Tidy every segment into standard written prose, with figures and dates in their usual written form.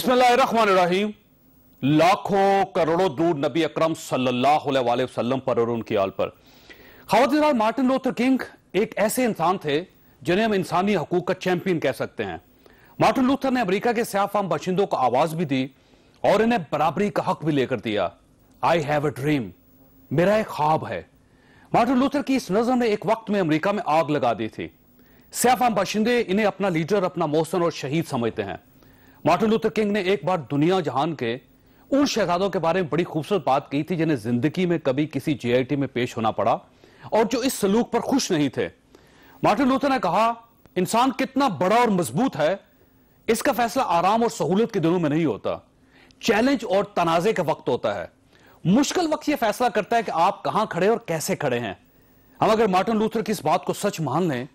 बिस्मिल्लाहिर्रहमानिर्रहीम। लाखों करोड़ों दूर नबी अकरम सल्लल्लाहु अलैहि वसल्लम पर और उनकी आल पर। ख़वातीन, मार्टिन लूथर किंग एक ऐसे इंसान थे जिन्हें हम इंसानी हकूक का चैंपियन कह सकते हैं। मार्टिन लूथर ने अमेरिका के स्याह फाम बाशिंदों को आवाज भी दी और इन्हें बराबरी का हक भी लेकर दिया। आई हैव अ ड्रीम, मेरा एक ख्वाब है। मार्टिन लूथर की इस नज़र ने एक वक्त में अमेरिका में आग लगा दी थी। स्याह फाम बाशिंदे इन्हें अपना लीडर, अपना मोहसन और शहीद समझते हैं। मार्टिन लूथर किंग ने एक बार दुनिया जहान के उन शहजादों के बारे में बड़ी खूबसूरत बात की थी जिन्हें जिंदगी में कभी किसी JIT में पेश होना पड़ा और जो इस सलूक पर खुश नहीं थे। मार्टिन लूथर ने कहा, इंसान कितना बड़ा और मजबूत है इसका फैसला आराम और सहूलत के दिनों में नहीं होता, चैलेंज और तनाजे का वक्त होता है। मुश्किल वक्त यह फैसला करता है कि आप कहां खड़े और कैसे खड़े हैं। हम अगर मार्टिन लूथर की इस बात को सच मान लें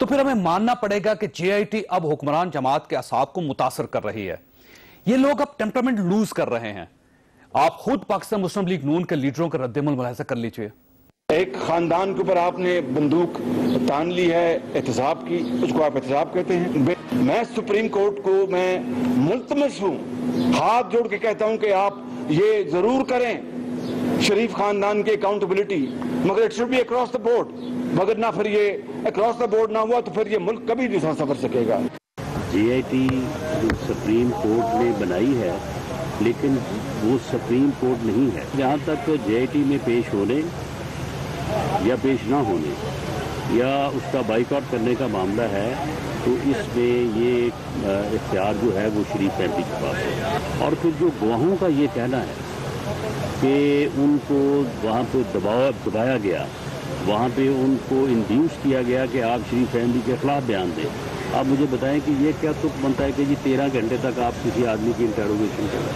तो फिर हमें मानना पड़ेगा कि JIT अब हुक्मरान जमात के असाब को मुतासर कर रही है। ये लोग अब टेम्परामेंट लूज कर रहे हैं। आप खुद पाकिस्तान मुस्लिम लीग नून के लीडरों का रद्देमल मुलाहिजा कर लीजिए। एक खानदान के ऊपर आपने बंदूक तान ली है एहतसाब की, उसको आप एहतसाब कहते हैं। मैं सुप्रीम कोर्ट को मैं मुल्तमस हूं, हाथ जोड़ के कहता हूं कि आप ये जरूर करें शरीफ खानदान की अकाउंटेबिलिटी, मगर it should be across the board. मगर ना फिर ये अक्रॉस द बोर्ड ना हुआ तो फिर ये मुल्क कभी नहीं संभल सकेगा। JIT सुप्रीम कोर्ट ने बनाई है लेकिन वो सुप्रीम कोर्ट नहीं है। जहाँ तक JIT में पेश होने या पेश ना होने या उसका बाइकआउट करने का मामला है तो इसमें ये इख्तियार जो है वो शरीफ फैमिली के पास है। और फिर जो गवाहों का ये कहना है कि उनको वहाँ पे दबाया गया, वहाँ पे उनको इंड्यूस किया गया कि आप शरीफ फैमिली के खिलाफ बयान दें। आप मुझे बताएं कि ये क्या तुक बनता है कि जी 13 घंटे तक आप किसी आदमी की इंटेरोगेशन करें,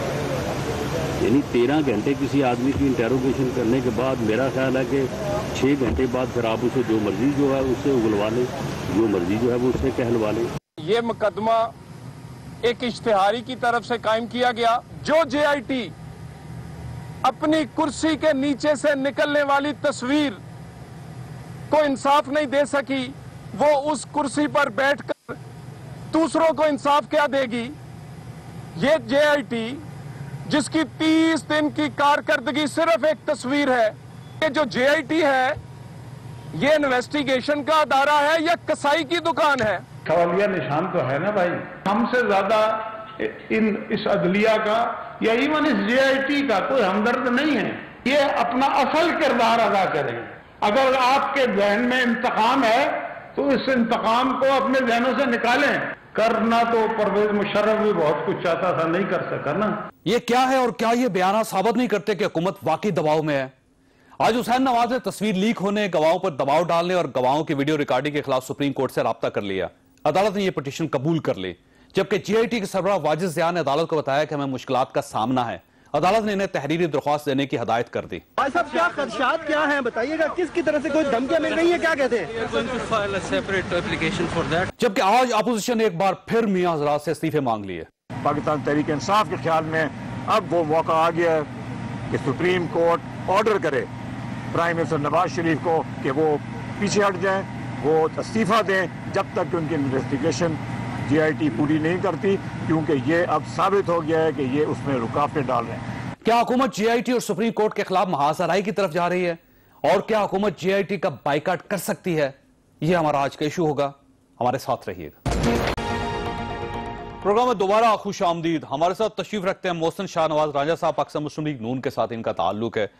यानी 13 घंटे किसी आदमी की इंटेरोगेशन करने के बाद मेरा ख्याल है कि 6 घंटे बाद फिर आप उसे जो मर्जी जो है उससे उगलवा लें, जो मर्जी जो है वो उससे कहलवा लें। ये मुकदमा एक इश्तिहारी की तरफ से कायम किया गया। जो JIT अपनी कुर्सी के नीचे से निकलने वाली तस्वीर को इंसाफ नहीं दे सकी, वो उस कुर्सी पर बैठकर दूसरों को इंसाफ क्या देगी। ये JIT जिसकी 30 दिन की कारकर्दगी सिर्फ एक तस्वीर है। ये जो JIT है ये इन्वेस्टिगेशन का अदारा है या कसाई की दुकान है। सवालिया निशान तो है ना भाई, हमसे ज्यादा इस अदलिया का या इवन इस JIT का कोई हमदर्द नहीं है। ये अपना असल किरदार अदा करें। अगर आपके जहन में इंतकाम है तो इस इंतकाम को अपने जहनों से निकालें। करना तो परवेज मुशर्रफ भी बहुत कुछ चाहता था, नहीं कर सका ना। ये क्या है और क्या ये बयान साबित नहीं करते कि हुकूमत वाकई दबाव में है। आज हुसैन नवाज ने तस्वीर लीक होने, गवाहों पर दबाव डालने और गवाहों की वीडियो रिकॉर्डिंग के खिलाफ सुप्रीम कोर्ट से राब्ता कर लिया। अदालत ने यह पिटीशन कबूल कर ली, जबकि JIT के सरबराह वाजिद ज़िया ने अदालत को बताया कि हमें मुश्किलात का सामना है। अदालत ने इन्हें तहरीरी दरख्वास्त देने की हदायत कर दी। भाई साहब, क्या खदशात क्या हैं बताइएगा, किसकी तरफ से कोई धमकियां मिल रही है, क्या कहते हैं? जबकि आज अपोजिशन ने एक बार फिर मियां हजरात से इस्तीफे मांग लिए। पाकिस्तान तहरीक इंसाफ के ख्याल में अब वो मौका आ गया है कि सुप्रीम कोर्ट ऑर्डर करे प्राइम मिनिस्टर नवाज शरीफ को कि वो पीछे हट जाएं, वो इस्तीफा दें जब तक कि उनकी इन्वेस्टिगेशन JIT पूरी नहीं करती, क्योंकि ये अब साबित हो गया है कि ये उसमें रुकावटें डाल रहे हैं। क्या हुकूमत JIT और सुप्रीम कोर्ट के खिलाफ महासराई की तरफ जा रही है और क्या हुकूमत JIT का बाइकाट कर सकती है? यह हमारा आज का इशू होगा। हमारे साथ रहिएगा। प्रोग्राम में दोबारा खुश आमदीद। हमारे साथ तशरीफ रखते हैं मोहसिन शाहनवाज राजा साहब, पाकिस्तान मुस्लिम लीग नून के साथ इनका ताल्लुक है।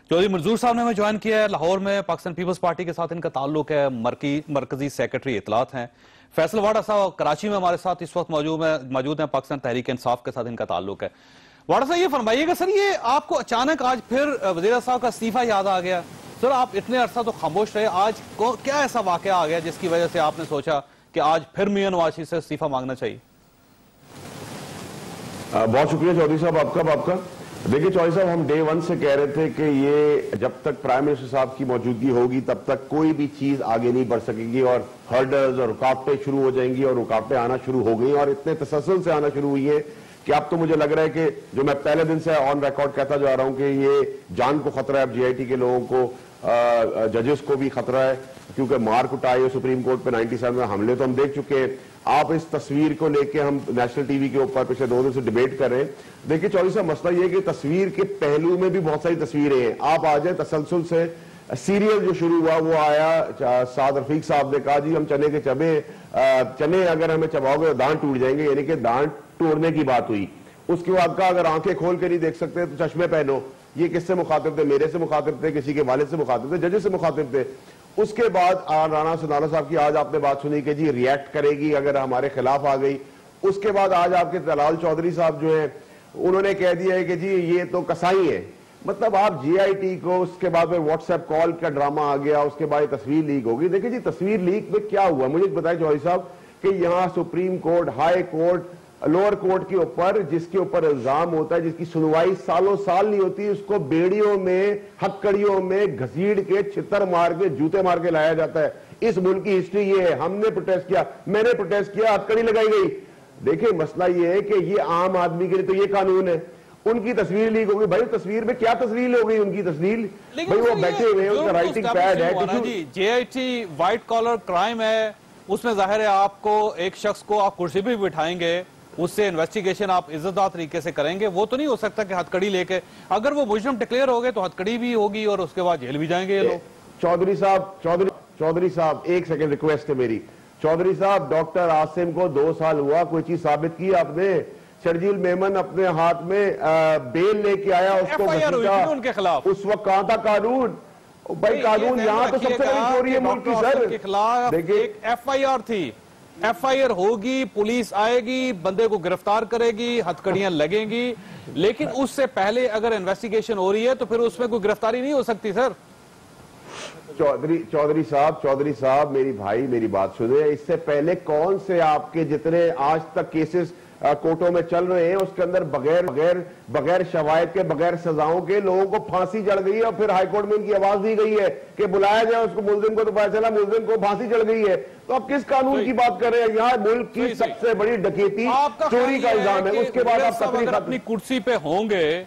चौधरी मंजूर साहब ने हमें ज्वाइन किया है, लाहौर में पाकिस्तान पीपल्स पार्टी के साथ इनका ताल्लुक है, मरकजी सेक्रेटरी इतलात हैं। फैसल वाडा साहब कराची में हमारे साथ इस वक्त मौजूद हैं, पाकिस्तान तहरीक इंसाफ के साथ इनका ताल्लुक है। वाडा साहब, ये फरमाइएगा सर, ये आपको अचानक आज फिर वज़ीर साहब का इस्तीफा याद आ गया? सर, आप इतने अरसा तो खामोश रहे, आज क्या ऐसा वाकया आ गया जिसकी वजह से आपने सोचा कि आज फिर मियां नवाज शरीफ से इस्तीफा मांगना चाहिए? बहुत शुक्रिया चौधरी साहब आपका। देखिए चौधरी साहब, हम डे 1 से कह रहे थे कि ये जब तक प्राइम मिनिस्टर साहब की मौजूदगी होगी तब तक कोई भी चीज आगे नहीं बढ़ सकेगी और हर्डल्स और रुकावटें शुरू हो जाएंगी और रुकावटें आना शुरू हो गई और इतने तसलसल से आना शुरू हुई है कि अब तो मुझे लग रहा है कि जो मैं पहले दिन से ऑन रिकॉर्ड कहता जा रहा हूं कि ये जान को खतरा है, अब JIT के लोगों को, जजेस को भी खतरा है, क्योंकि मार कुटाई सुप्रीम कोर्ट पे 97 में हमले तो हम देख चुके हैं। आप इस तस्वीर को लेके हम नेशनल टीवी के ऊपर पिछले 2 दिन से डिबेट कर रहे हैं। देखिए चौधरी साहब, मसला ये कि तस्वीर के पहलू में भी बहुत सारी तस्वीरें हैं। आप आ जाए तसलसल से, सीरियल जो शुरू हुआ वो आया, साद रफीक साहब ने कहा जी हम चने के चने अगर हमें चबाओगे तो दांत टूट जाएंगे, यानी कि दांत तोड़ने की बात हुई। उसके बाद कहा अगर आंखें खोल के नहीं देख सकते तो चश्मे पहनो। ये किससे मुखातिब थे? मेरे से मुखातिब थे, किसी के वालिद से मुखातिब थे, जजेस से मुखातिब थे। उसके बाद राना सदाना साहब की आज आपने बात सुनी कि जी रिएक्ट करेगी अगर हमारे खिलाफ आ गई। उसके बाद आज आपके दलाल चौधरी साहब जो है उन्होंने कह दिया है कि जी ये तो कसाई है। मतलब आप जीआईटी को, उसके बाद में व्हाट्सएप कॉल का ड्रामा आ गया, उसके बाद तस्वीर लीक होगी। देखिए जी तस्वीर लीक में क्या हुआ मुझे बताएं चौधरी साहब कि यहाँ supreme court, high court, lower court के ऊपर जिसके ऊपर इल्जाम होता है, जिसकी सुनवाई सालों साल नहीं होती, उसको बेड़ियों में, हथकड़ियों में घसीट के, छितर मार के, जूते मार के लाया जाता है। इस मुल्क की हिस्ट्री ये है। हमने प्रोटेस्ट किया, मैंने प्रोटेस्ट किया, हथकड़ी लगाई गई। देखिए मसला ये है कि ये आम आदमी के लिए तो ये कानून है। उनकी तस्वीर लीक हो गई। भाई तस्वीर में क्या तस्वीर हो गई उनकी तस्वीर? भाई वो बैठे हुए हैं, उनका राइटिंग पैड है। जेआईटी व्हाइट कॉलर क्राइम है, उसमें जाहिर है आपको एक शख्स को आप कुर्सी पे बिठाएंगे, उससे इन्वेस्टिगेशन आप इज्जतदार तरीके से करेंगे। वो तो नहीं हो सकता कि हथकड़ी लेके, अगर वो मुजरिम डिक्लेयर हो गए तो हथकड़ी भी होगी और उसके बाद जेल भी जाएंगे ये लोग। चौधरी साहब एक सेकंड रिक्वेस्ट है मेरी। चौधरी साहब, डॉक्टर आसिम को 2 साल हुआ, कोई चीज साबित की आपने? शर्जील मेमन अपने हाथ में बेल लेके आया, उसको उनके खिलाफ। उस वक्त कहां था कानून? भाई कानून यहाँ तो सबसे बड़ी चोरी है मुल्क की सर। के खिलाफ देखिए एक एफआईआर थी, एफआईआर होगी, पुलिस आएगी, बंदे को गिरफ्तार करेगी, हथकड़ियां लगेंगी, लेकिन उससे पहले अगर इन्वेस्टिगेशन हो रही है तो फिर उसमें कोई गिरफ्तारी नहीं हो सकती सर। चौधरी साहब मेरी बात सुने। इससे पहले कौन से आपके जितने आज तक केसेस कोर्टों में चल रहे हैं उसके अंदर बगैर शवायद के, बगैर सजाओं के लोगों को फांसी चढ़ गई है और फिर हाईकोर्ट में इनकी आवाज दी गई है कि बुलाया जाए उसको, मुलजिम को। तो पता चला मुलजिम को फांसी चढ़ गई है। तो आप किस कानून की बात कर रहे हैं? यहाँ मुल्क की सबसे बड़ी डकैती, चोरी का इल्जाम है। उसके बाद आप अपनी कुर्सी पे होंगे,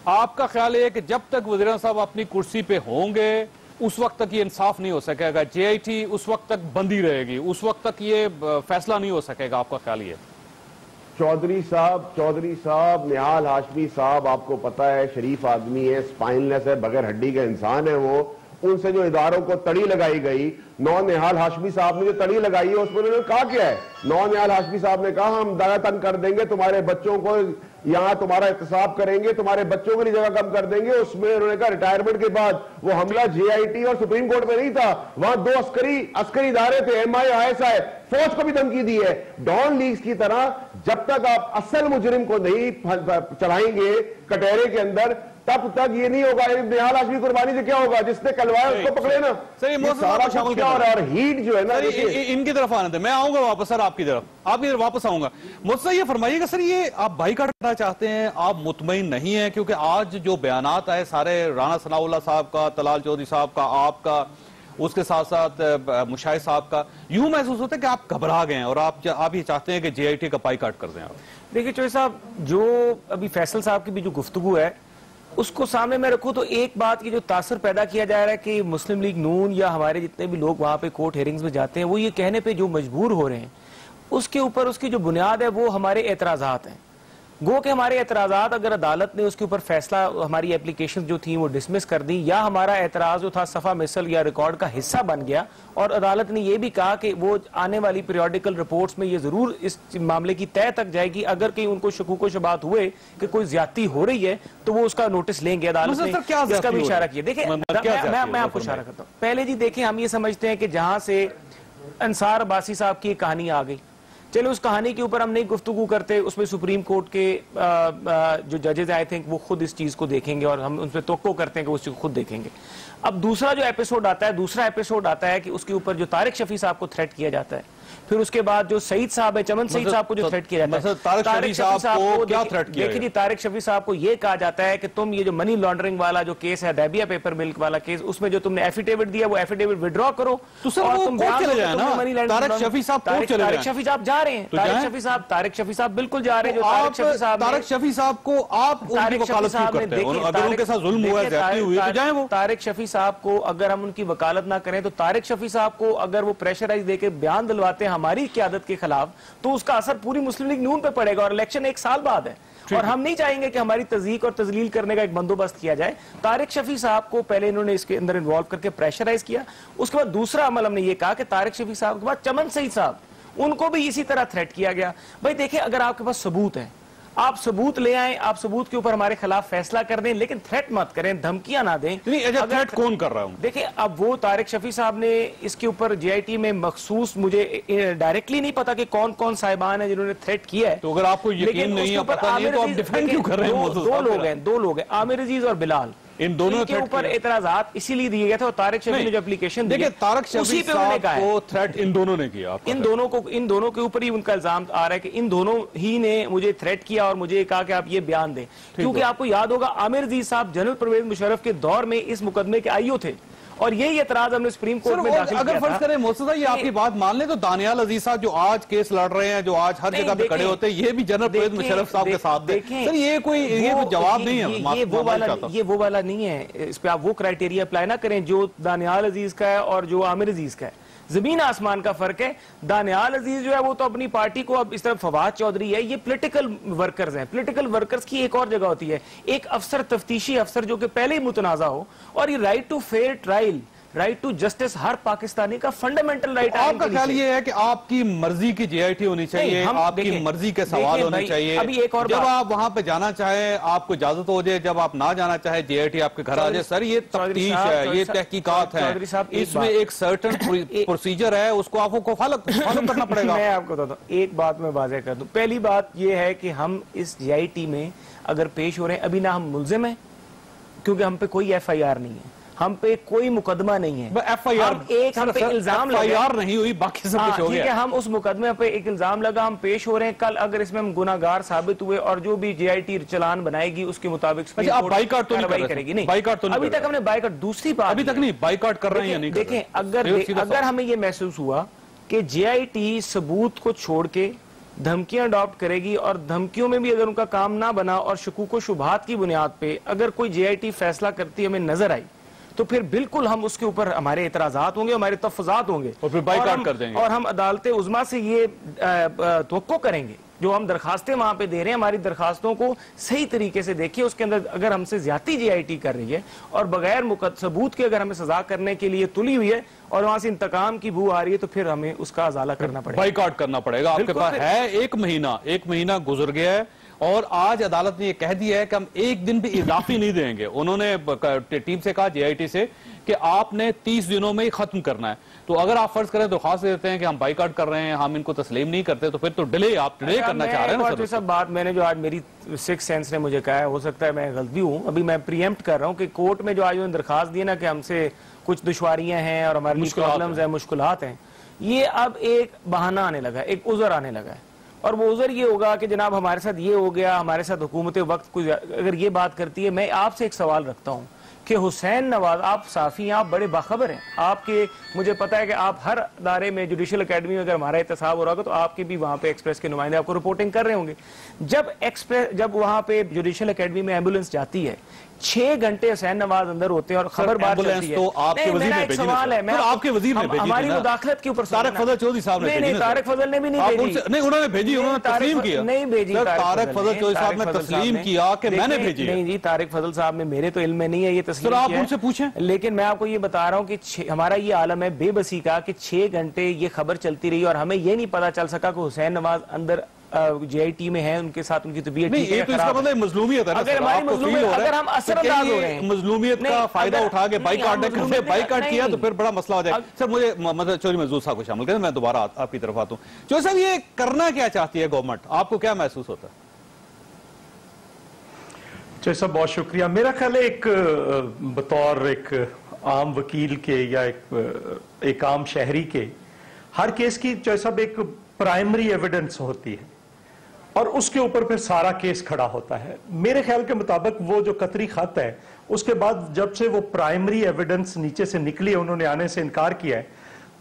आपका ख्याल है कि जब तक वज़ीर साहब अपनी कुर्सी पे होंगे उस वक्त तक ये इंसाफ नहीं हो सकेगा, जेआईटी उस वक्त तक बंदी रहेगी, उस वक्त तक ये फैसला नहीं हो सकेगा? आपका ख्याल ये? चौधरी साहब निहाल हाशमी साहब, आपको पता है शरीफ आदमी है, स्पाइनलेस है, बगैर हड्डी का इंसान है वो। उनसे जो इदारों को तड़ी लगाई गई, निहाल हाशमी साहब ने जो तड़ी लगाई है उसमें उन्होंने कहा क्या है? निहाल हाशमी साहब ने कहा हम दया तंग कर देंगे, तुम्हारे बच्चों को यहाँ तुम्हारा एहतसाब करेंगे, तुम्हारे बच्चों के लिए जगह कम कर देंगे। उसमें उन्होंने कहा रिटायरमेंट के बाद वो हमला जेआईटी और सुप्रीम कोर्ट में नहीं था, वहां 2 अस्करी इदारे थे, एमआई, आईएसआई, फौज को भी धमकी दी है। डॉन लीग्स की तरह जब तक आप असल मुजरिम को नहीं चढ़ाएंगे कटहरे के अंदर तब तक ये नहीं होगा। निहाल हाशमी कुर्बानी से क्या होगा? जिसने कलवाया उसको पकड़े ना। सर ये सारा शामिल क्या हो रहा है? और हीट जो है ना, इनकी तरफ आने दे, मैं आऊंगा वापस सर आपकी तरफ वापस आऊंगा। मुझसे ये फरमाइएगा सर, ये आप बाइकआउट करना चाहते हैं, आप मुतमईन नहीं है? क्योंकि आज जो बयानात आए सारे राना सनाउल्लाह साहब का, तलाल चौधरी साहब का, आपका, उसके साथ साथ मुशाहिद साहब का, यूं महसूस होता है कि आप घबरा गए हैं और आप ये चाहते हैं कि जेआईटी का बाइकआउट कर दें आप। देखिए चौधरी साहब, जो अभी फैसल साहब की भी जो गुफ्तगू है उसको सामने में रखूं तो एक बात की जो तासर पैदा किया जा रहा है कि मुस्लिम लीग नून या हमारे जितने भी लोग वहां पे कोर्ट हेयरिंग्स में जाते हैं वो ये कहने पे जो मजबूर हो रहे हैं, उसके ऊपर उसकी जो बुनियाद है वो हमारे एतराजात हैं। गो के हमारे एतराजात अगर अदालत ने उसके ऊपर फैसला, हमारी एप्लीकेशन जो थी वो डिसमिस कर दी, या हमारा एतराज जो था सफा मिसल या रिकॉर्ड का हिस्सा बन गया, और अदालत ने यह भी कहा कि वो आने वाली पीरियोडिकल रिपोर्ट्स में ये जरूर इस मामले की तय तक जाएगी, अगर कहीं उनको शकूक शुबात हुए कि कोई ज्यादती हो रही है तो वो उसका नोटिस लेंगे। अदालत ने इसका भी इशारा किया। देखिए मैं आपको इशारा करता हूँ। पहले जी देखिए, हम ये समझते हैं कि जहां से अंसार अब्बासी साहब की कहानी आ गई, चलो उस कहानी के ऊपर हम नहीं गुफ्तगू करते, उसमें सुप्रीम कोर्ट के जो जजेस आई थिंक वो खुद इस चीज को देखेंगे और हम उन पर तवक्को करते हैं कि उस चीज को खुद देखेंगे। अब दूसरा जो एपिसोड आता है, दूसरा एपिसोड आता है कि उसके ऊपर जो तारिक शफी साहब को थ्रेट किया जाता है, फिर उसके बाद जो सईद साहब है, चमन सईद साहब को जो थ्रेट किया जाता है, तारिक शफी साहब को क्या थ्रेट किया? देखिए जी, तारिक शफी साहब को यह कहा जाता है कि तुम ये जो मनी लॉन्ड्रिंग वाला जो केस है, दैबिया पेपर मिल्क वाला केस, उसमें जो तुमने एफिडेविट दिया वो एफिडेविट विड्रॉ करो। तो सर वो कोर्ट चले जाए ना, तारिक शफी साहब कोर्ट चले जाए। तारिक शफी साहब जा रहे हैं, तारिक शफी साहब बिल्कुल जा रहे हैं। तारिक शफी साहब को आप उनकी वकालत क्यों करते हैं? अगर उनके साथ जुल्म हुआ है, ज्यादती हुई है तो जाएं वो। तारिक शफी साहब को अगर हम उनकी वकालत ना करें तो तारिक शफी साहब को अगर वो प्रेशराइज देके बयान दिलवाते करते हैं हमारी क़यादत के खिलाफ, तो उसका असर पूरी मुस्लिम लीग नून पे पड़ेगा और इलेक्शन 1 साल बाद है। और हम नहीं चाहेंगे कि हमारी तज़ीक और तजलील करने का एक बंदोबस्त किया जाए। तारिक शफी साहब को पहले इन्होंने इसके अंदर इन्वॉल्व करके प्रेशराइज किया, उसके बाद दूसरा अमल हमने ये कहा कि तारिक शफी साहब के बाद चमन सईद साहब, उनको भी इसी तरह थ्रेट किया गया। भाई देखिए, अगर आपके पास सबूत है, आप सबूत ले आए, आप सबूत के ऊपर हमारे खिलाफ फैसला कर दें, लेकिन थ्रेट मत करें, धमकियां ना दें। थ्रेट कौन कर रहा हूं? देखिए, अब वो तारिक शफी साहब ने इसके ऊपर जेआईटी में मखसूस, मुझे डायरेक्टली नहीं पता कि कौन कौन साहिबान है जिन्होंने थ्रेट किया है। तो अगर आपको यकीन नहीं है, पता नहीं है, तो आप डिफेंड क्यों कर रहे हैं? दो लोग हैं, आमिर अजीज और बिलाल, इन दोनों के ऊपर एतराजात इसीलिए दिए गए थे। और तारिक शफी ने जो एप्लीकेशन देखिए, तारिक शफी साहब को थ्रेट इन दोनों ने किया, इन दोनों के ऊपर ही उनका इल्जाम आ रहा है कि इन दोनों ही ने मुझे थ्रेट किया और मुझे कहा कि आप ये बयान दें, क्योंकि आपको याद होगा आमिर अजीज साहब जनरल परवेज मुशर्रफ के दौर में इस मुकदमे के आईओ थे और यही एतराज हमने सुप्रीम कोर्ट में दाखिल किया। अगर फर्ज करें मोहसिन ये आपकी बात मान ले, तो दानियाल अजीज साहब जो आज केस लड़ रहे हैं, जो आज हर जगह पे खड़े होते हैं, ये भी जनरल परवेज मुशर्रफ साहब के साथ थे। सर ये जवाब नहीं है, ये वो वाला नहीं है। इस पे आप वो क्राइटेरिया अप्लाई ना करें जो दानियाल अजीज का है और जो आमिर अजीज का है, जमीन आसमान का फर्क है। दानियाल अजीज जो है वो तो अपनी पार्टी को, अब इस तरफ फवाद चौधरी है, ये पॉलिटिकल वर्कर्स हैं। पॉलिटिकल वर्कर्स की एक और जगह होती है, एक अफसर, तफ्तीशी अफसर जो कि पहले ही मुतनाजा हो, और ये right to fair trial, right to justice हर पाकिस्तानी का फंडामेंटल राइट है। आपका ख्याल ये है कि आपकी मर्जी की जेआईटी होनी चाहिए, आपकी मर्जी के सवाल होने चाहिए। अभी एक और जब आप वहां पे जाना चाहे आपको इजाजत हो जाए, जब आप ना जाना चाहे जेआईटी आपके घर आ जाए। सर ये तफ्तीश है, ये तहकीकात है, इसमें एक सर्टेन प्रोसीजर है, उसको आपको फॉलो करना पड़ेगा। मैं आपको बताता हूँ, एक बात मैं वाज़ेह कर दूं। पहली बात ये है कि हम इस जेआईटी में अगर पेश हो रहे हैं, अभी ना हम मुल्जिम हैं, क्योंकि हम पे कोई FIR नहीं है, हम पे कोई मुकदमा नहीं है। FIR हम पे इल्जाम नहीं हुई, बाकी सब कुछ हो गया। ठीक है, हम उस मुकदमे पे एक इल्जाम लगा, हम पेश हो रहे हैं। कल अगर इसमें हम गुनाहगार साबित हुए और जो भी जेआईटी चलान बनाएगी उसके मुताबिक आप बाइकाट तो नहीं करेगी। नहीं, बाइकाट तो अभी तक हमने बाइकाट, दूसरी बात अभी तक नहीं, बाइकाट कर रहे हैं या नहीं? देखें, अगर हमें यह महसूस हुआ कि जेआईटी सबूत को छोड़ के धमकियां अडॉप्ट करेगी और धमकियों में भी अगर उनका काम ना बना और शकूक व शुबहात की बुनियाद पे अगर कोई जेआईटी फैसला करती हमें नजर आई, तो फिर बिल्कुल हम उसके ऊपर हमारे एतराजात होंगे, हमारे तफजात होंगे और फिर बाइकाट कर देंगे। और हम अदालत उज़्मा से ये तवक्को करेंगे, जो हम दरखास्तें वहां पे दे रहे हैं, हमारी दरखास्तों को सही तरीके से देखिए। उसके अंदर अगर हमसे ज्यादा जेआईटी कर रही है और बगैर सबूत के अगर हमें सजा करने के लिए तुली हुई है और वहां से इंतकाम की बू आ रही है, तो फिर हमें उसका अजाला करना पड़ेगा, बाइकाट करना पड़ेगा। आपके पास है एक महीना गुजर गया है और आज अदालत ने यह कह दिया है कि हम एक दिन भी इजाफी नहीं देंगे। उन्होंने टीम से कहा, जेआईटी से, कि आपने 30 दिनों में ही खत्म करना है। तो अगर आप फर्ज करें तो खास देते हैं कि हम बाइकाट कर रहे हैं, हम इनको तस्लीम नहीं करते, तो फिर तो आप डिले करना चाह रहे हैं ना। सब बात मैंने जो आज मेरी सिक्स सेंस ने मुझे कहा है, हो सकता है मैं गलत भी हूं, अभी मैं प्रीएम्प्ट कर रहा हूं कि कोर्ट में जो आज उन्होंने दरखास्त दी ना कि हमसे कुछ दुश्वारियां हैं और हमारे प्रॉब्लम्स हैं, मुश्किलात हैं, ये अब एक बहाना आने लगा है, एक उज़र आने लगा है। और वो उज़र ये होगा कि जनाब हमारे साथ ये हो गया, हमारे साथ हुकूमत वक्त कुछ अगर ये बात करती है। मैं आपसे एक सवाल रखता हूँ कि हुसैन नवाज, आप साफ़ी, आप बड़े बाखबर हैं, आपके, मुझे पता है कि आप हर अदारे में, जुडिशल अकेडमी में अगर हमारा एहतसाब हो रहा होगा तो आपके भी वहाँ पे एक्सप्रेस के नुमाइंदे आपको रिपोर्टिंग कर रहे होंगे। जब वहाँ पे जुडिशल अकेडमी में एम्बुलेंस जाती है, 6 घंटे हुसैन नवाज अंदर होते हैं और खबर बात चलती है। तो आपके वजीर ने भेजी, सवाल है, मैं आपके वजीर ने भेजी, हमारी मुदाखलत के ऊपर तारिक फजल चौधरी साहब ने नहीं, तारिक फजल ने भी नहीं भेजी, नहीं उन्होंने भेजी, उन्होंने तस्लीम किया, नहीं भेजी। तारिक फजल चौधरी साहब ने तस्लीम किया कि मैंने भेजी। नहीं जी, तारिक फजल साहब ने, मेरे तो इल्म में नहीं है ये तस्लीम, आप उनसे पूछें। लेकिन मैं आपको ये बता रहा हूँ कि हमारा ये आलम है बेबसी का कि 6 घंटे ये खबर चलती रही और हमें ये नहीं पता चल सका कि हुसैन नवाज अंदर जेआईटी में है, उनके साथ उनकी तबीयत ठीक है। ये तो इसका मतलब मजलूमियत है ना। अगर हमारी अगर हम असरअंदाज हो रहे हैं, मजलूमियत का फायदा उठा के बाइकाट किया तो फिर बड़ा मसला हो जाएगा। सर मुझे मतलब चौधरी मजदूर साहब को शामिल करें, मैं दोबारा आपकी तरफ आता हूँ। चौधरी साहब, ये करना क्या चाहती है गवर्नमेंट, आपको क्या महसूस होता है? चौधरी साहब बहुत शुक्रिया। मेरा ख्याल है एक बतौर एक आम वकील के या एक आम शहरी के, हर केस की चौधरी साहब एक प्राइमरी एविडेंस होती है और उसके ऊपर फिर सारा केस खड़ा होता है। मेरे ख्याल के मुताबिक वो जो कतरी खत है, उसके बाद जब से वो प्राइमरी एविडेंस नीचे से निकली है, उन्होंने आने से इनकार किया है,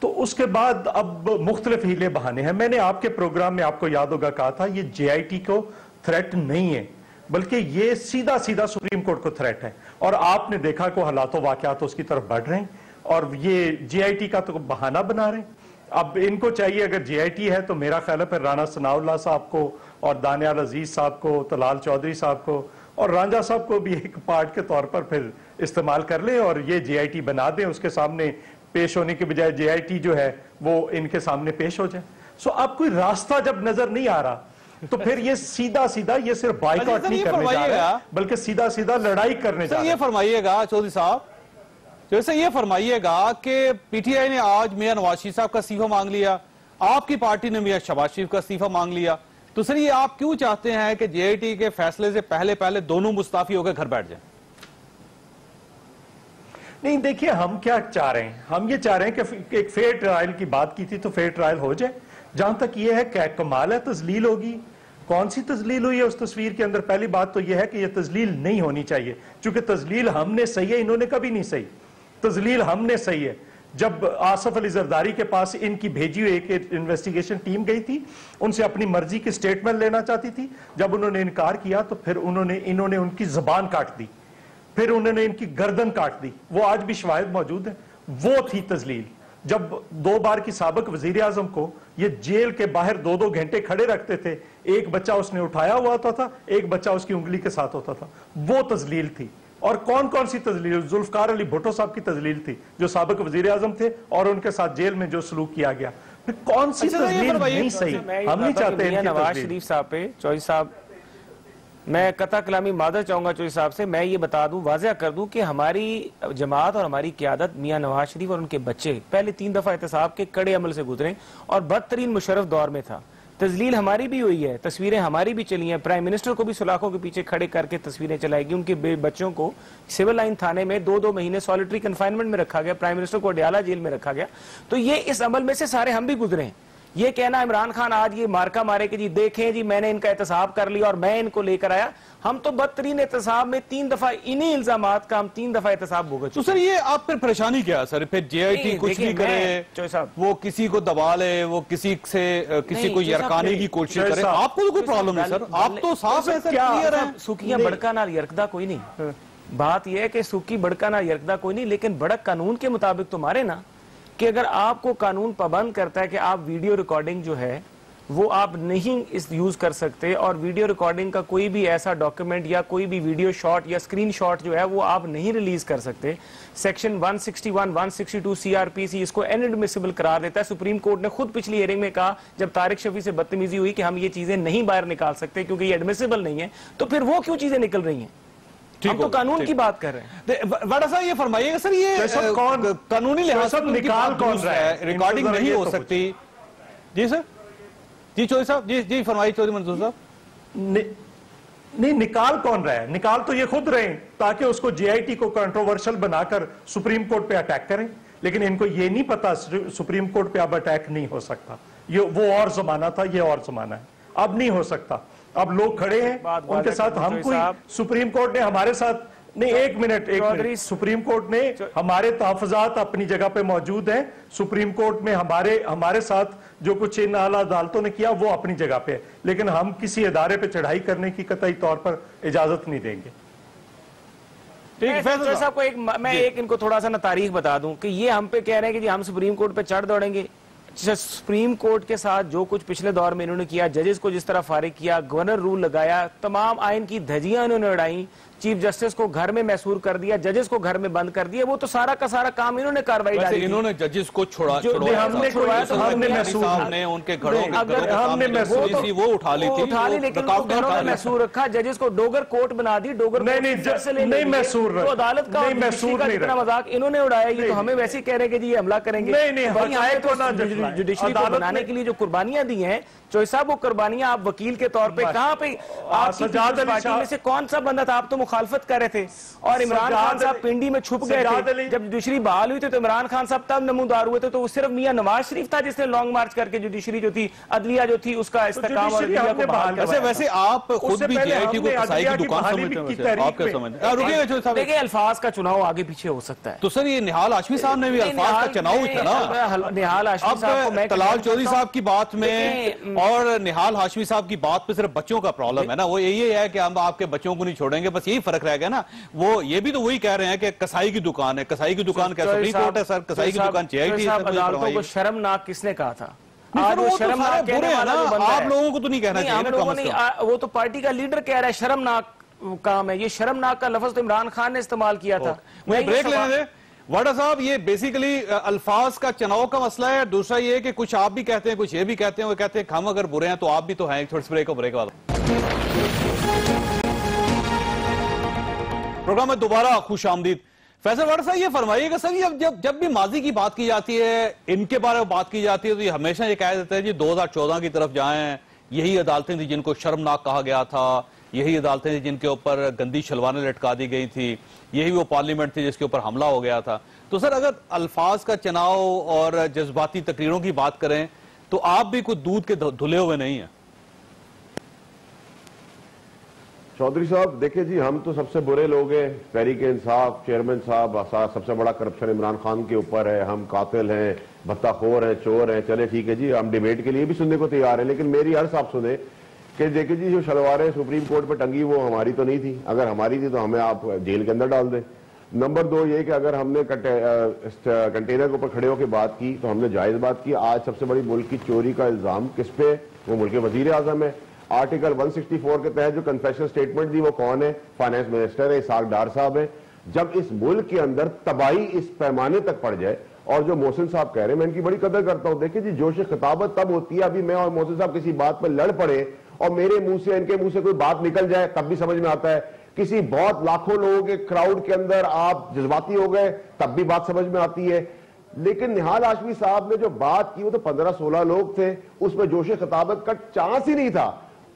तो उसके बाद अब मुख्तलिफ हीले बहाने हैं। मैंने आपके प्रोग्राम में, आपको याद होगा, कहा था ये जेआईटी को थ्रेट नहीं है, बल्कि ये सीधा सीधा सुप्रीम कोर्ट को थ्रेट है। और आपने देखा को हालातों वाकयात उसकी तरफ बढ़ रहे हैं और ये जेआईटी का तो बहाना बना रहे हैं। अब इनको चाहिए, अगर जेआईटी है तो मेरा ख्याल है फिर राणा सनाउल्लाह साहब को और दानियाल अजीज साहब को, तलाल चौधरी साहब को और रांझा साहब को भी एक पार्ट के तौर पर फिर इस्तेमाल कर ले और ये जेआईटी बना दें, उसके सामने पेश होने के बजाय जेआईटी जो है वो इनके सामने पेश हो जाए। सो अब कोई रास्ता जब नजर नहीं आ रहा तो फिर ये सीधा सीधा ये सिर्फ बाइकआउट नहीं करने जा रहा है, बल्कि सीधा सीधा लड़ाई करने जा रहा है। ये फरमाइएगा चौधरी साहब, जैसे ये फरमाइएगा कि पीटीआई ने आज मियां नवाज शरीफ साहब का इस्तीफा मांग लिया, आपकी पार्टी ने मियां शहबाज शरीफ का इस्तीफा मांग लिया, तो सर ये आप क्यों चाहते हैं कि जेआईटी के फैसले से पहले पहले दोनों मुस्ताफी होकर घर बैठ जाएं? नहीं, देखिए हम क्या चाह रहे हैं, हम ये चाह रहे हैं कि एक फेयर ट्रायल की बात की थी तो फेयर ट्रायल हो जाए। जहां तक ये है क्या कमाल है, तजलील होगी, कौन सी तजलील हुई है उस तस्वीर के अंदर? पहली बात तो यह है कि यह तजलील नहीं होनी चाहिए, क्योंकि तजलील हमने सही है, इन्होंने कभी नहीं सही। तजलील हमने सही है। जब आसफ अली जरदारी के पास इनकी भेजी हुई एक इन्वेस्टिगेशन टीम गई थी, उनसे अपनी मर्जी की स्टेटमेंट लेना चाहती थी, जब उन्होंने इनकार किया तो फिर इन्होंने उनकी जबान काट दी, फिर उन्होंने इनकी गर्दन काट दी। वो आज भी शवाहिद मौजूद है, वो थी तजलील। जब 2 बार की साबिक वजीर आजम को ये जेल के बाहर 2-2 घंटे खड़े रखते थे, एक बच्चा उसने उठाया हुआ होता था, एक बच्चा उसकी उंगली के साथ होता था, वो तजलील थी। और कौन कौन सी तजलील? जुल्फकार अली भुट्टो साहब की तजलील थी, जो साबिक वजीर आजम थे, और उनके साथ जेल में जो सलूक किया गया। फिर कौन सी तजलील नहीं सही? हम नहीं चाहते नवाज शरीफ साहब पे चौधरी साहब, मैं कता कलामी मादर चाहूंगा चौधरी साहब से, मैं ये बता दूं, वाज़ेह कर दूं कि हमारी जमात और हमारी क़यादत मियां नवाज शरीफ और उनके बच्चे पहले 3 दफा एहतसाब के कड़े अमल से गुजरे और बदतरीन मुशर्रफ दौर में था। तजलील हमारी भी हुई है, तस्वीरें हमारी भी चली हैं, प्राइम मिनिस्टर को भी सलाखों के पीछे खड़े करके तस्वीरें चलाएगी। उनके बच्चों को सिविल लाइन थाने में 2-2 महीने सॉलिटरी कन्फाइनमेंट में रखा गया, प्राइम मिनिस्टर को अडयाला जेल में रखा गया। तो ये इस अमल में से सारे हम भी गुजरे हैं। ये कहना इमरान खान आज ये मार्का मारे कि जी देखें जी मैंने इनका एहतसाब कर लिया और मैं इनको लेकर आया, हम तो बदतरीन एहतसाब में 3 दफा इन्हीं इल्जामात का हम 3 दफा एहतसाब भुगत। तो सर ये आप फिर परेशानी क्या है सर? फिर जेआईटी कुछ भी करे, वो किसी को दबा ले, वो किसी को यरकाने की कोशिश करे, आपको तो कोई प्रॉब्लम नहीं सर? आप तो साफ है सर, क्लियर है। सूखिया बड़का ना यरकदा कोई नहीं, बात यह है कि सूखी बड़का ना यरकदा कोई नहीं, लेकिन बड़क कानून के मुताबिक तो मारे ना, कि अगर आपको कानून पाबंद करता है कि आप वीडियो रिकॉर्डिंग जो है वो आप नहीं इस यूज कर सकते, और वीडियो रिकॉर्डिंग का कोई भी ऐसा डॉक्यूमेंट या कोई भी वीडियो शॉट या स्क्रीन शॉट जो है वो आप नहीं रिलीज कर सकते, सेक्शन 161, 162 सीआरपीसी इसको इनएडमिसिबल करार देता है। सुप्रीम कोर्ट ने खुद पिछली हियरिंग में कहा जब तारिक शफी से बदतमीजी हुई कि हम ये चीजें नहीं बाहर निकाल सकते क्योंकि ये एडमिसिबल नहीं है, तो फिर वो क्यों चीजें निकल रही हैं? हम तो कानून की बात कर रहे हैं। बड़ा साहब ये फरमाइएगा सर, ये कौन कानूनी लिहाज से निकाल कौन रहा है? रिकॉर्डिंग नहीं हो सकती। जी सर, जी चौधरी साहब, जी फरमाइए चौधरी मंसूर साहब। नहीं, निकाल कौन रहा है? निकाल तो ये खुद रहे हैं ताकि उसको जेआईटी को कंट्रोवर्शियल बनाकर सुप्रीम कोर्ट पे अटैक करें, लेकिन इनको ये नहीं पता सुप्रीम कोर्ट पे अब अटैक नहीं हो सकता। ये वो और जमाना था, ये और जमाना है, अब नहीं हो सकता। अब लोग खड़े हैं उनके साथ, हम कोई सुप्रीम कोर्ट ने हमारे साथ नहीं, एक मिनट, सुप्रीम कोर्ट ने हमारे तहफात अपनी जगह पे मौजूद हैं। सुप्रीम कोर्ट में हमारे साथ जो कुछ इन आला अदालतों ने किया वो अपनी जगह पे है, लेकिन हम किसी इदारे पे चढ़ाई करने की कतई तौर पर इजाजत नहीं देंगे। मैं इनको थोड़ा सा ना तारीख बता दूं कि ये हम पे कह रहे हैं कि जी हम सुप्रीम कोर्ट पे चढ़ दौड़ेंगे। सुप्रीम कोर्ट के साथ जो कुछ पिछले दौर में इन्होंने किया, जजेस को जिस तरह फारिग किया, गवर्नर रूल लगाया, तमाम आइन की धज्जियां इन्होंने उड़ाई, चीफ जस्टिस को घर में मैसूर कर दिया, जजेस को घर में बंद कर दिया, वो तो सारा का सारा काम इन्होंने कार्रवाई डाली। इन्होंने जजेस को हमने उनके घरों वो उठा ली थी, लेकिन घरों में मैसूर रखा, जजेस को डोगर कोर्ट बना दी, डोगर नहीं मैसूर, अदालत का जितना मजाक इन्होंने उड़ाया, ये तो हमें वैसे ही कह रहे हैं कि जी हमला करेंगे। जुडिशरी को बनाने के लिए जो कुर्बानियां दी हैं चौधरी साहब, वो कुर्बानियां आप वकील के तौर पे कहां पे, आपकी पार्टी में से कौन सा बंदा था? आप तो मुखालफत कर रहे थे और इमरान खान साहब पिंडी में छुप गए थे। जब जुडिशरी बहाल हुई थी तो इमरान खान साहब तब नमूदार हुए थे, तो सिर्फ मियां नवाज शरीफ था जिसने लॉन्ग मार्च करके जुडिशरी जो थी, अदलिया जो थी, उसका इस्तेकाम और अदलिया को बहाल किया। वैसे आप खुद भी जेआईटी को कसाई की दुकान समझते हैं, आप क्या समझते हैं? रुकिए, देखिए अल्फाज का चुनाव आगे पीछे हो सकता है। तो सर ये निहाल हाशमी साहब ने भी अल्फाज का चुनाव था ना। निहाल हाशमी साहब को तलाल चौधरी साहब की बात में और निहाल हाशमी साहब की बात पे सिर्फ बच्चों का प्रॉब्लम है ना, वो यही है कि हम आपके बच्चों को नहीं छोड़ेंगे, बस यही फर्क रह गया ना। वो ये भी तो वही कह रहे हैं कि कसाई की दुकान है, कसाई की दुकान क्या सुप्रीम कोर्ट है सर? कसाई की दुकान जेआईटी है। अदालतों को शर्मनाक किसने कहा था? आप लोगों को तो नहीं कहना चाहिए। वो तो पार्टी का लीडर कह रहा है शर्मनाक काम है। ये शर्मनाक का लफ्ज तो इमरान खान ने इस्तेमाल किया था। मुझे ब्रेक लेने दे वाडा साहब। ये बेसिकली अल्फाज का चुनाव का मसला है। दूसरा ये कि कुछ आप भी कहते हैं, कुछ ये भी कहते हैं, वो कहते हैं हम अगर बुरे हैं तो आप भी तो हैं। थोड़ी सी ब्रेक वाला प्रोग्राम में दोबारा खुश आमदीद। फैसल वाडा साहब ये फरमाइएगा सर, जब भी माजी की बात की जाती है, इनके बारे में बात की जाती है, तो ये हमेशा ये कहा जाता है जी 2014 की तरफ जाएं, यही अदालतें थी जिनको शर्मनाक कहा गया था, यही अदालतें थी जिनके ऊपर गंदी शलवारें लटका दी गई थी, यही वो पार्लियामेंट थी जिसके ऊपर हमला हो गया था। तो सर अगर अल्फाज का चुनाव और जज्बाती तकरीरों की बात करें तो आप भी कुछ दूध के धुले हुए नहीं है। चौधरी साहब देखिए जी, हम तो सबसे बुरे लोग हैं। तहरीक इंसाफ चेयरमैन साहब, सबसे बड़ा करप्शन इमरान खान के ऊपर है, हम कातिल हैं, भत्ताखोर हैं, चोर हैं। चले ठीक है जी, हम डिबेट के लिए भी सुनने को तैयार हैं, लेकिन मेरी अर्ज आप सुने कि देखिए जी जो शलवारें सुप्रीम कोर्ट पे टंगी वो हमारी तो नहीं थी। अगर हमारी थी तो हमें आप जेल के अंदर डाल दें। नंबर 2 ये कि अगर हमने कंटेनर के ऊपर खड़े होकर बात की तो हमने जायज बात की। आज सबसे बड़ी मुल्क की चोरी का इल्जाम किस पे? वो मुल्क के वजीर आजम है। आर्टिकल 164 के तहत जो कन्फेशन स्टेटमेंट दी वो कौन है? फाइनेंस मिनिस्टर है, इसाक डार साहब है। जब इस मुल्क के अंदर तबाही इस पैमाने तक पड़ जाए, और जो मोहसिन साहब कह रहे हैं मैं इनकी बड़ी कदर करता हूं। देखिए जी जोश खिताबत तब होती है, अभी मैं और मोहसिन साहब किसी बात पर लड़ पड़े और मेरे मुंह से इनके मुंह से कोई बात निकल जाए तब भी समझ में आता है। किसी बहुत लाखों लोगों के क्राउड के अंदर आप जज्बाती हो गए तब भी बात समझ में आती है। लेकिन निहाल हाशमी साहब ने जो बात की वो तो 15-16 लोग थे, उसमें जोश खिताबत का चांस ही नहीं था।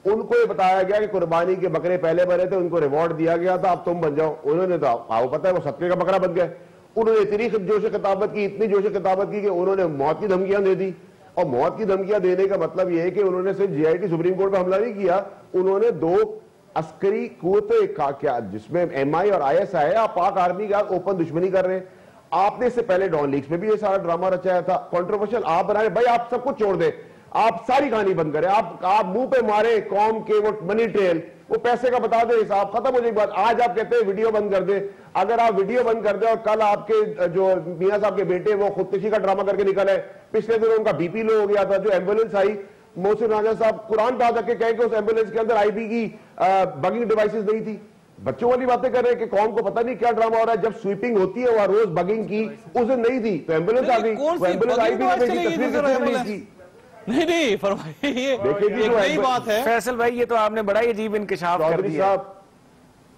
उनको ये बताया गया कि कुर्बानी के बकरे पहले बने थे, उनको रिवॉर्ड दिया गया था, अब तुम बन जाओ। उन्होंने तो आपको पता है वो सत्य का बकरा बन गया। उन्होंने इतनी जोश खिताबत की, इतनी जोश खिताबत की कि उन्होंने मौत की धमकियां दे दी। और मौत की धमकियां देने का मतलब यह है कि उन्होंने सिर्फ जीआईटी सुप्रीम कोर्ट पर हमला नहीं किया, उन्होंने 2 अस्करी कुव्वतें का क्या जिसमें एमआई और आईएसआई आप पाक आर्मी का ओपन दुश्मनी कर रहे हैं। आपने इससे पहले डॉन लीग्स में भी ये सारा ड्रामा रचाया था, कंट्रोवर्शियल आप बनाए। भाई आप सब कुछ छोड़ दे, आप सारी कहानी बंद करें। आप मुंह पे मारे कौम के वो मनी ट्रेल, वो पैसे का बता दे हिसाब, खत्म हो जाएगी बात। आज आप कहते हैं वीडियो बंद कर दे। अगर आप वीडियो बंद कर दे और कल आपके जो मियां साहब के बेटे वो खुदकुशी का ड्रामा करके निकल है, पिछले दिनों उनका बीपी लो हो गया था, जो एम्बुलेंस आई मोहसिन राजा साहब कुरान पा के कहें कि उस एम्बुलेंस के अंदर आईबी की बगिंग डिवाइसेस नहीं थी। बच्चों वाली बातें कर रहे हैं कि कौम को पता नहीं क्या ड्रामा हो रहा है। जब स्वीपिंग होती है वहां रोज बगिंग की, उस दिन नहीं थी तो एम्बुलेंस आ गई, एम्बुलेंस आई भी नहीं फरमाइए, देखिए नई बात है। फैसल भाई ये तो आपने बड़ा ही अजीब इंकशाफ कर दिया।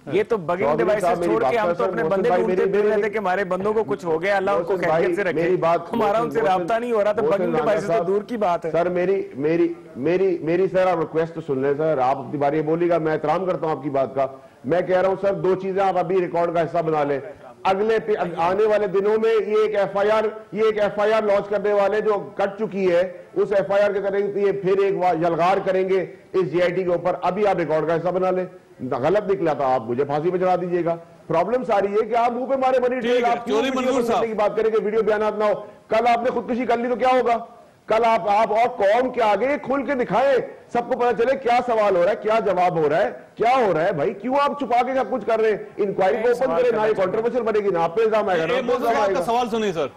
ये तो बगिंग डिवाइसेस छोड़ के हम तो अपने बंदे ढूंढते फिर रहे थे कि हमारे बंदों को कुछ हो गया, अल्लाह उनको खैरियत से रखे। हमारा उनसे राब्ता नहीं हो रहा था, बगिंग डिवाइसेस तो दूर की बात है। सर मेरी सर आप रिक्वेस्ट तो सुन लें सर, आप अपनी बारी बोलिएगा, मैं एहतराम करता हूं आपकी बात का। मैं कह रहा हूं सर 2 चीजें आप अभी रिकॉर्ड का हिस्सा बना लें। अगले आने वाले दिनों में ये एक एफआईआर लॉन्च करने वाले जो कट चुकी है, उस एफआईआर के करेंगे ये फिर एक यलगार करेंगे इस जीआईटी के ऊपर। अभी आप रिकॉर्ड का हिस्सा बना लें। गलत निकला था आप मुझे फांसी पे चढ़ा दीजिएगा। प्रॉब्लम सारी है कि आप मुंह पे मारे मनी ट्रेल, आप की बात करेंगे, वीडियो बयानात ना हो। कल आपने खुदकुशी कर ली तो क्या होगा? कल आप और कौम के आगे खुल के दिखाएं, सबको पता चले क्या सवाल हो रहा है, क्या जवाब हो रहा है, क्या हो रहा है। भाई क्यों आप छुपा के सब कुछ कर रहे हैं? इंक्वायरी को ओपन करें, ना ये कंट्रोवर्शियल बनेगी, ना आप पे इल्जाम आएगा। सवाल सुनिए सर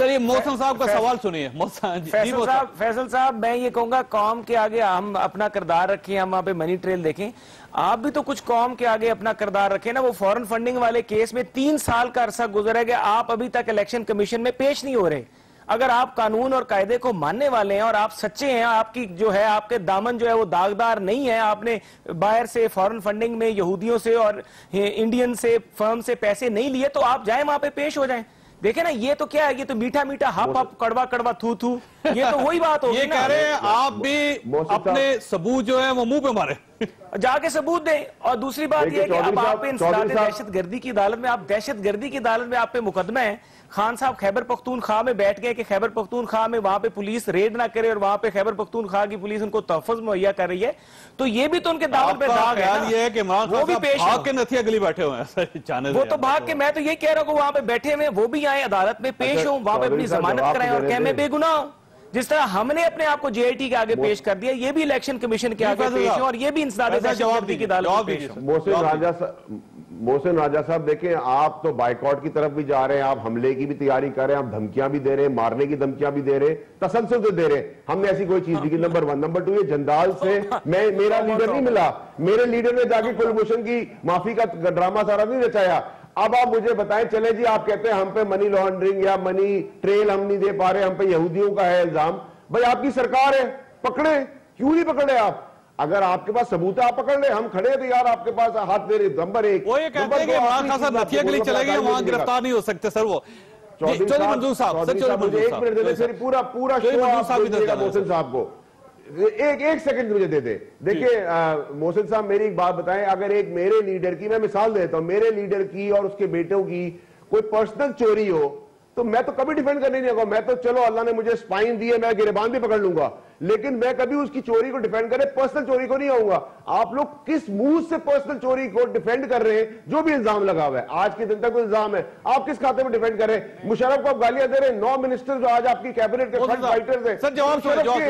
ये मौसम साहब का सवाल सुनिए। फैसल साहब मैं ये कहूंगा कौम के आगे हम अपना किरदार रखें, हम वहां पे मनी ट्रेल देखें। आप भी तो कुछ कौम के आगे अपना किरदार रखें ना। वो फॉरेन फंडिंग वाले केस में 3 साल का अरसा गुजरा है कि आप अभी तक इलेक्शन कमीशन में पेश नहीं हो रहे। अगर आप कानून और कायदे को मानने वाले हैं और आप सच्चे हैं, आपकी जो है आपके दामन जो है वो दागदार नहीं है, आपने बाहर से फॉरेन फंडिंग में यहूदियों से और इंडियन से फर्म से पैसे नहीं लिए, तो आप जाए वहां पे पेश हो जाएं। देखे ना, ये तो क्या है, ये तो मीठा मीठा हप हप कड़वा कड़वा थू थू, ये तो वही बात होगी। ये कह रहे हैं आप भी अपने सबूत जो है वो मुंह पे मारे, जाके सबूत दें। और दूसरी बात यह है कि अब आप दहशतगर्दी की अदालत में, आप दहशतगर्दी की अदालत में आप पे मुकदमा है। खान साहब खैबर पख्तूनख्वा में बैठ गए कि खैबर पख्तूनख्वा में वहां पे पुलिस रेड ना करे और वहां पे खैबर पख्तूनख्वा की पुलिस उनको तहफ़्फ़ुज़ मुहैया कर रही है, तो ये भी तो उनके दामन पे दाग है। वो भी पेश भाग के नथिया गली बैठे हुए हैं, वो तो भाग के, मैं तो ये कह रहा हूँ वहां पे बैठे हुए वो भी आए अदालत में पेश हो, वहां पे अपनी जमानत कराएं और कहें मैं बेगुनाह हूं। जिस तरह हमने अपने आप को जेआईटी के आगे पेश कर दिया, ये भी इलेक्शन कमीशन के आगे पेश है और ये भी इंसदाद दहशतगर्दी की अदालत में पेश है। मोहसिन राजा साहब देखें, आप तो बाइकआउट की तरफ भी जा रहे हैं, आप हमले की भी तैयारी कर रहे हैं, आप धमकियां भी दे रहे हैं, मारने की धमकियां भी दे रहे हैं, तसल्सल से दे रहे हैं। हमने ऐसी कोई चीज नहीं की। नंबर 1। नंबर 2, ये जंदाल से मेरा लीडर नहीं मिला, मेरे लीडर ने जाके कुलभूषण की माफी का ड्रामा सारा नहीं रचाया। अब आप मुझे बताएं, चले जी आप कहते हैं हम पे मनी लॉन्ड्रिंग या मनी ट्रेल हम नहीं दे पा रहे, हम पे यहूदियों का है इल्जाम। भाई आपकी सरकार है, पकड़े, क्यों नहीं पकड़े आप? अगर आपके पास सबूत है आप पकड़ ले, हम खड़े थे यार आपके पास हाथ दे रहे। नंबर 1, वो ये कहते हैं कि इमरान खान साहब नथिया गली चले गए, वहां गिरफ्तार नहीं हो सकते सर। वो चौधरी मंजूर साहब, मुझे 1 मिनट दे दे, पूरा शो आप मोहसिन साहब को एक सेकंड मुझे दे दे। देखिए मोहसिन साहब, मेरी एक बात बताएं, अगर एक मेरे लीडर की, मैं मिसाल देता हूं, मेरे लीडर की और उसके बेटों की कोई पर्सनल चोरी हो तो मैं तो कभी डिफेंड करने नहीं आऊंगा। मैं तो चलो अल्लाह ने मुझे स्पाइन दी है, मैं गिरबान भी पकड़ लूंगा, लेकिन मैं कभी उसकी चोरी को डिफेंड करे, पर्सनल चोरी को नहीं आऊंगा। आप लोग किस मुंह से पर्सनल चोरी को डिफेंड कर रहे हैं? जो भी इल्जाम लगा हुआ है, आज के दिन तक कोई इल्जाम है, आप किस खाते में डिफेंड कर रहे हैं? मुशर्रफ को आप गालियां दे रहे हैं, 9 मिनिस्टर जो आज आपकी कैबिनेट के फ्रंट फाइटर्स हैं। सर जवाब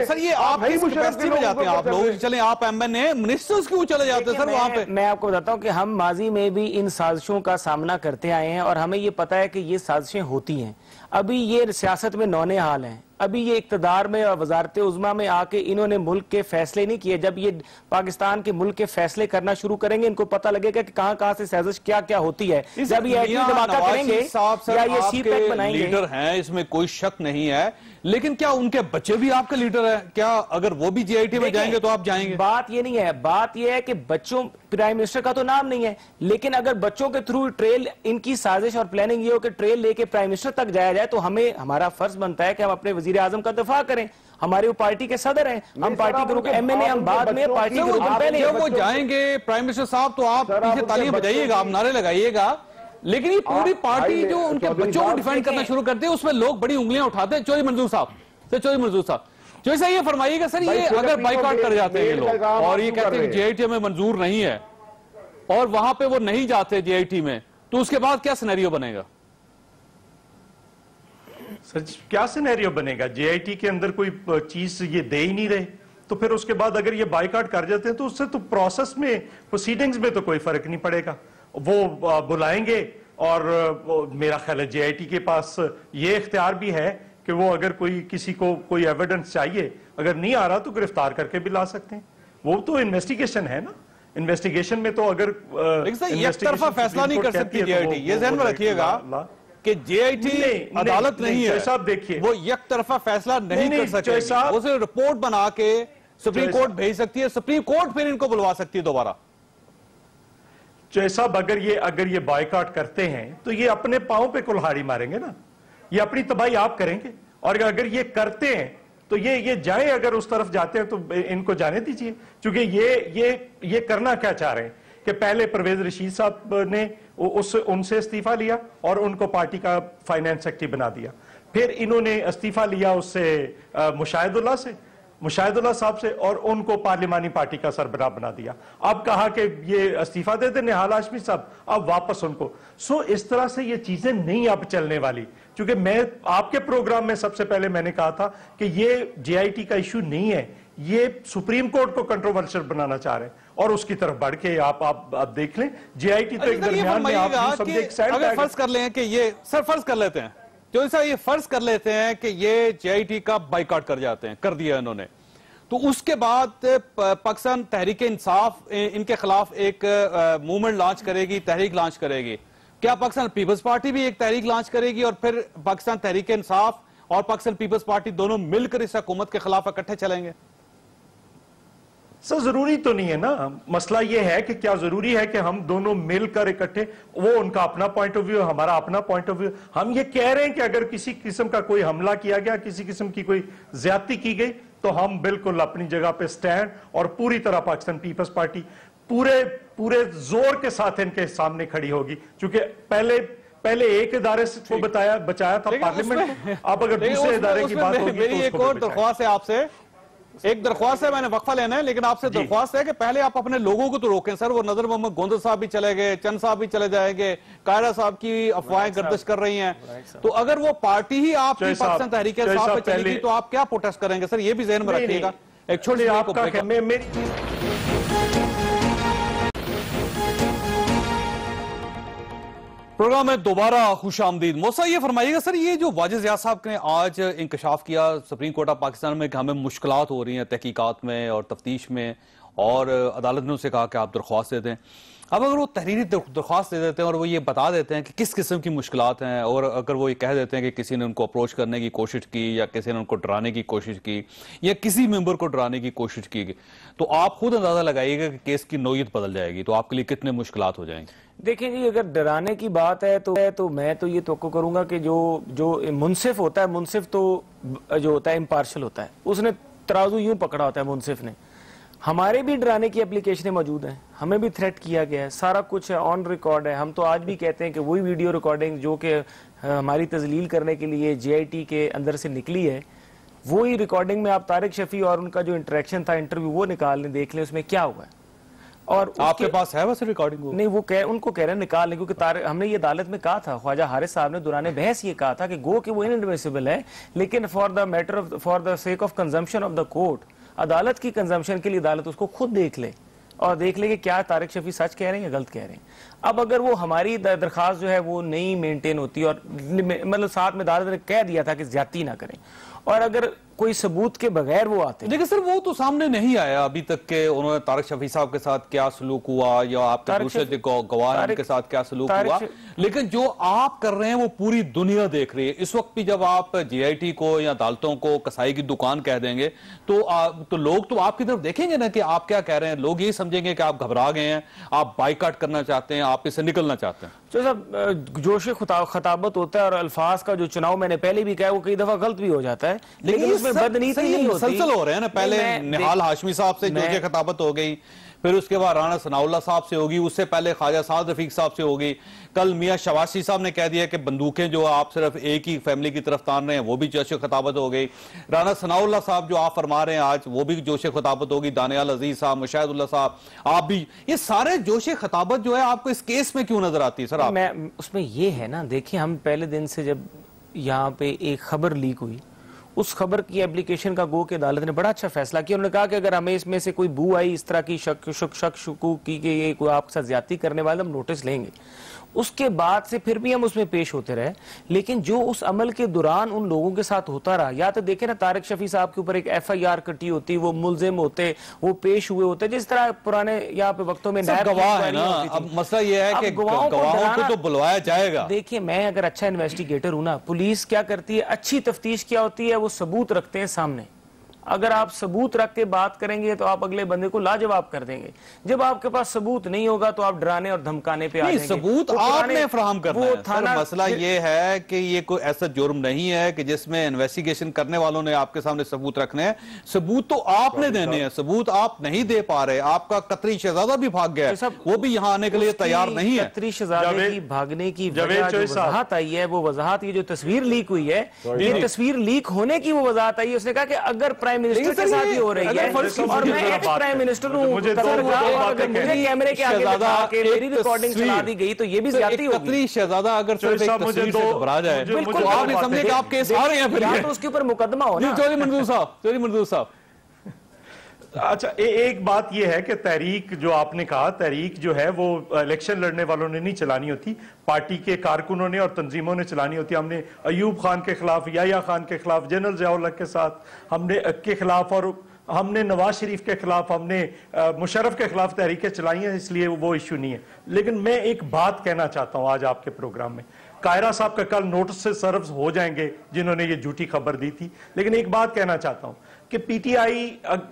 सर, ये आप किस कैपेसिटी में जाते हैं? आप लोग चले, आप एमएनए मिनिस्टर्स क्यों चले जाते हैं सर वहां पे? मैं आपको बताता हूं कि हम माजी में भी इन साजिशों का सामना करते आए हैं और हमें ये पता है कि ये साजिशें होती हैं। अभी ये सियासत में नौने हाल हैं, अभी ये इक्तदार में और वजारत उज़्मा में आके इन्होंने मुल्क के फैसले नहीं किए। जब ये पाकिस्तान के मुल्क के फैसले करना शुरू करेंगे, इनको पता लगेगा कि कहां कहां से साजिश क्या क्या होती है। जब ये एटमी धमाका करेंगे या ये सीपैक बनाएंगे, लीडर हैं, इसमें कोई शक नहीं है, लेकिन क्या उनके बच्चे भी आपके लीडर हैं? क्या अगर वो भी जेआईटी में जाएंगे तो आप जाएंगे? बात ये नहीं है, बात ये है कि बच्चों, प्राइम मिनिस्टर का तो नाम नहीं है, लेकिन अगर बच्चों के थ्रू ट्रेल, इनकी साजिश और प्लानिंग ये हो कि ट्रेल लेके प्राइम मिनिस्टर तक जाया जाए, तो हमें, हमारा फर्ज बनता है कि हम अपने वजीर आजम का दफा करें। हमारी वो पार्टी के सदर हैं, हम पार्टी के रूप में एमएनए, हम बाद में पार्टी के रूप में पहले। जब वो जाएंगे प्राइम मिनिस्टर साहब तो आप पीछे तालियां बजाइएगा, आप नारे लगाइएगा, लेकिन ये पूरी पार्टी जो उनके बच्चों को डिफेंड करना शुरू करते हैं उसमें लोग बड़ी उंगलियां उठाते हैं। चौधरी मंजूर साहब, चौधरी मंजूर साहब, जो ऐसा ये फरमाइएगा सर, ये अगर बाइकआउट कर जाते हैं ये लोग और ये कहते हैं जेआईटी में मंजूर नहीं है और वहां पे वो नहीं जाते जेआईटी में, तो उसके बाद क्या सिनेरियो बनेगा? सर क्या सिनेरियो बनेगा? जेआईटी के अंदर कोई चीज ये दे ही नहीं रहे, तो फिर उसके बाद अगर ये बाइकआउट कर जाते हैं तो उससे तो प्रोसेस में, प्रोसीडिंग्स में तो कोई फर्क नहीं पड़ेगा। वो बुलाएंगे और मेरा ख्याल है जेआईटी के पास ये इख्तियार भी है कि वो अगर कोई किसी को कोई एविडेंस चाहिए, अगर नहीं आ रहा तो गिरफ्तार करके भी ला सकते हैं। वो तो इन्वेस्टिगेशन है ना, इन्वेस्टिगेशन में तो अगर एक तरफा फैसला नहीं कर सकती जेआईटी, ये ध्यान में रखिएगा कि जेआईटी अदालत नहीं है साहब। देखिए वो एक तरफा फैसला नहीं कर सकती, वो सिर्फ रिपोर्ट बना के सुप्रीम कोर्ट भेज सकती है, सुप्रीम कोर्ट फिर इनको बुलवा सकती है दोबारा। साहब अगर ये बाइकआउट करते हैं तो ये अपने पांव पे कुल्हाड़ी मारेंगे ना, ये अपनी तबाही आप करेंगे। और अगर ये करते हैं तो ये जाए, अगर उस तरफ जाते हैं तो इनको जाने दीजिए, क्योंकि ये करना क्या चाह रहे हैं कि पहले परवेज रशीद साहब ने उनसे इस्तीफा लिया और उनको पार्टी का फाइनेंस सेक्रेटरी बना दिया, फिर इन्होंने इस्तीफा लिया उससे मुशाहिदुल्लाह साहब से और उनको पार्लिमानी पार्टी का सरबराह बना दिया। अब कहा कि ये इस्तीफा दे दें निहाल हाशमी साहब, अब वापस उनको। सो इस तरह से ये चीजें नहीं अब चलने वाली, क्योंकि मैं आपके प्रोग्राम में सबसे पहले मैंने कहा था कि ये जेआईटी का इशू नहीं है, ये सुप्रीम कोर्ट को कंट्रोवर्शियल बनाना चाह रहे हैं और उसकी तरफ बढ़ के आप देख लें। जेआईटी तो एक दरमियान में आप अगर फर्ज कर लें कि ये, सर फर्ज कर लेते हैं तो ऐसा, ये फर्ज कर लेते हैं कि ये जेआईटी का बाइकआउट कर जाते हैं, कर दिया इन्होंने, तो उसके बाद पाकिस्तान तहरीक इंसाफ इनके खिलाफ एक मूवमेंट लॉन्च करेगी, तहरीक लॉन्च करेगी। क्या पाकिस्तान पीपल्स पार्टी भी एक तहरीक लॉन्च करेगी और फिर पाकिस्तान तहरीक इंसाफ और पाकिस्तान पीपल्स पार्टी दोनों मिलकर इस हुकूमत के खिलाफ इकट्ठे चलेंगे? सर जरूरी तो नहीं है ना, मसला यह है कि क्या जरूरी है कि हम दोनों मिलकर इकट्ठे, वो उनका अपना पॉइंट ऑफ व्यू, हमारा अपना पॉइंट ऑफ व्यू। हम ये कह रहे हैं कि अगर किसी किस्म का कोई हमला किया गया, किसी किस्म की कोई ज्यादती की गई, तो हम बिल्कुल अपनी जगह पे स्टैंड और पूरी तरह पाकिस्तान पीपल्स पार्टी पूरे जोर के साथ इनके सामने खड़ी होगी, क्योंकि पहले एक इदारे को बचाया था पार्लियामेंट, अब अगर दूसरे इदारे की बात होगी मेरी एक और दरख्वास्त है आपसे एक दरख्वास्त है, मैंने वक्फा लेना है, लेकिन आपसे दरख्वास्त है कि पहले आप अपने लोगों को तो रोकें सर। वो नजर मोहम्मद गोंदर साहब भी चले गए, चंद साहब भी चले जाएंगे, कायरा साहब की अफवाहें गर्दिश कर रही हैं, तो अगर वो पार्टी ही आपकी पाकिस्तान तहरीक इंसाफ पे चलेगी तो आप क्या प्रोटेस्ट करेंगे सर? ये भी जहन में रखिएगा। एक छोटी प्रोग्राम में दोबारा खुश आमदीद। मौसा ये फरमाइएगा सर, ये जो वाजिद ज़िया साहब ने आज इंकशाफ किया सुप्रीम कोर्ट ऑफ पाकिस्तान में कि हमें मुश्किलात हो रही हैं तहकीकात में और तफ्तीश में, और अदालत ने उनसे कहा कि आप दरख्वास्त दे दें। अब अगर वो तहरीरी दरख्वास्त दे देते हैं और वो ये बता देते हैं कि किस किस्म की मुश्किलात हैं, और अगर वो ये कह देते हैं कि किसी ने उनको अप्रोच करने की कोशिश की या किसी ने उनको डराने की कोशिश की या किसी मेंबर को डराने की कोशिश की, तो आप खुद अंदाजा लगाइएगा कि केस की नौयत बदल जाएगी, तो आपके लिए कितने मुश्किलात हो जाएंगे। देखिए जी, अगर डराने की बात है तो मैं तो ये तवक्को करूंगा कि जो मुंसिफ होता है, मुंसिफ तो जो होता है इम्पार्शल होता है, उसने तराजू यूं पकड़ा होता है मुंसिफ ने। हमारे भी डराने की एप्लीकेशनें मौजूद हैं, हमें भी थ्रेट किया गया है, सारा कुछ है, ऑन रिकॉर्ड है। हम तो आज भी कहते हैं कि वही वीडियो रिकॉर्डिंग जो कि हमारी तजलील करने के लिए JIT के अंदर से निकली है, वही रिकॉर्डिंग में आप तारिक शफी और उनका जो इंटरेक्शन था, इंटरव्यू, वो निकाल लें, देख लें उसमें क्या हुआ है। और आपके पास है वैसे रिकॉर्डिंग? नहीं, वो उनको कह रहे हैं निकाल लें, क्योंकि हमने ये अदालत में कहा था, ख्वाजा हारिस साहब ने दौरान बहस ये कहा था कि गो कि वो इनएडमिसिबल है, लेकिन for the sake of consumption of the court, अदालत की कंजम्पशन के लिए अदालत उसको खुद देख ले और देख ले कि क्या तारिक शफी सच कह रहे हैं या गलत कह रहे हैं। अब अगर वो हमारी दरखास्त जो है वो नहीं मेंटेन होती, और मतलब साथ में अदालत ने कह दिया था कि ज्यादती ना करें, और अगर कोई सबूत के बगैर वो आते, लेकिन सर वो तो सामने नहीं आया अभी तक के उन्होंने तारिक शफी साहब के साथ क्या सलूक हुआ या आपके दूसरे गवाह के साथ क्या सलूक हुआ, लेकिन जो आप कर रहे हैं वो पूरी दुनिया देख रही है। इस वक्त भी जब आप JIT को या अदालतों को कसाई की दुकान कह देंगे तो लोग तो आपकी तरफ देखेंगे ना कि आप क्या कह रहे हैं। लोग ये समझेंगे कि आप घबरा गए हैं, आप बाइकाट करना चाहते हैं, आप इससे निकलना चाहते हैं। तो सब जोश खताबत होता है, और अल्फाज का जो चुनाव मैंने पहले भी कहा वो कई दफा गलत भी हो जाता है, लेकिन उसमें बदनीति नहीं होती। मुसलसल हो रहे हैं ना, पहले निहाल हाशमी साहब से जोश खताबत हो गई, फिर उसके बाद राणा सनाउल्लाह साहब से होगी, उससे पहले ख्वाजा साद रफीक साहब से होगी, कल मियां शवाशी साहब ने कह दिया कि बंदूकें जो आप सिर्फ एक ही फैमिली की तरफ तान रहे हैं, वो भी जोश खताबत हो गई। राणा सनाउल्लाह साहब जो आप फरमा रहे हैं आज, वो भी जोश खताबत होगी। दानियाल अजीज साहब, मुशाहिदुल्लाह साहब, आप भी, ये सारे जोश खताबत जो है आपको इस केस में क्यों नजर आती है सर? आप मैं उसमें ये है ना, देखिए हम पहले दिन से जब यहाँ पे एक खबर लीक हुई, उस खबर की एप्लीकेशन का गो के अदालत ने बड़ा अच्छा फैसला किया। उन्होंने कहा कि अगर हमें इसमें से कोई बू आई इस तरह की शकूक की कि ये कोई आपके साथ ज्यादती करने वाले, हम नोटिस लेंगे। उसके बाद से फिर भी हम उसमें पेश होते रहे, लेकिन जो उस अमल के दौरान उन लोगों के साथ होता रहा, या तो देखे ना तारिक शफी साहब के ऊपर एक FIR कटी होती, वो मुलजिम होते, वो पेश हुए होते, जिस तरह पुराने यहाँ पे वक्तों में गवाह है ना। अब मसला ये है कि गवाहों को तो बुलवाया जाएगा। देखिए, मैं अगर अच्छा इन्वेस्टिगेटर हूं ना, पुलिस क्या करती है, अच्छी तफ्तीश क्या होती है, वो सबूत रखते हैं सामने। अगर आप सबूत रख के बात करेंगे तो आप अगले बंदे को लाजवाब कर देंगे। जब आपके पास सबूत नहीं होगा तो आप डराने और धमकाने पे आ जाएंगे। सबूत आपने फराहम करना है। सर, मसला ये है कि ये कोई ऐसा जुर्म नहीं है कि जिसमें इन्वेस्टिगेशन करने वालों ने आपके सामने सबूत रखने हैं। सबूत तो आपने देने हैं, सबूत आप नहीं दे पा रहे। आपका कतरी शहजादा भी भाग गया, वो भी यहाँ आने के लिए तैयार नहीं है। कतरी शहजादे की भागने की वजह जो वजाहत आई है, वो वजाहत, ये जो तस्वीर लीक हुई है, ये तस्वीर लीक होने की वो वजाहत आई है। उसने कहा कि अगर प्राइम मिनिस्टर के साथ ही हो रही है, और मैं एक्स प्राइम मिनिस्टर हूं, मुझे कैमरे के आगे बिठा के मेरी रिकॉर्डिंग चला दी गई तो ये भी ज्यादती होगी। कतरी शहजादा अगर सिर्फ एक तस्वीर से घबरा जाए, बिल्कुल आप नहीं समझे कि आप केस हार रहे हैं, फिर तो उसके ऊपर मुकदमा हो ना। चौधरी मंजूर साहब, अच्छा, एक बात यह है कि तहरीक जो आपने कहा, तहरीक जो है वो इलेक्शन लड़ने वालों ने नहीं चलानी होती, पार्टी के कारकुनों ने और तंजीमों ने चलानी होती है। हमने अयूब खान के खिलाफ, याया खान के खिलाफ, जनरल ज़िया के साथ हमने के खिलाफ, और हमने नवाज शरीफ के खिलाफ, हमने मुशर्रफ के खिलाफ तहरीकें चलाई हैं, इसलिए वो इशू नहीं है। लेकिन मैं एक बात कहना चाहता हूं आज आपके प्रोग्राम में, कायरा साहब का कल नोटिस से सर्व हो जाएंगे जिन्होंने ये झूठी खबर दी थी, लेकिन एक बात कहना चाहता हूं कि PTI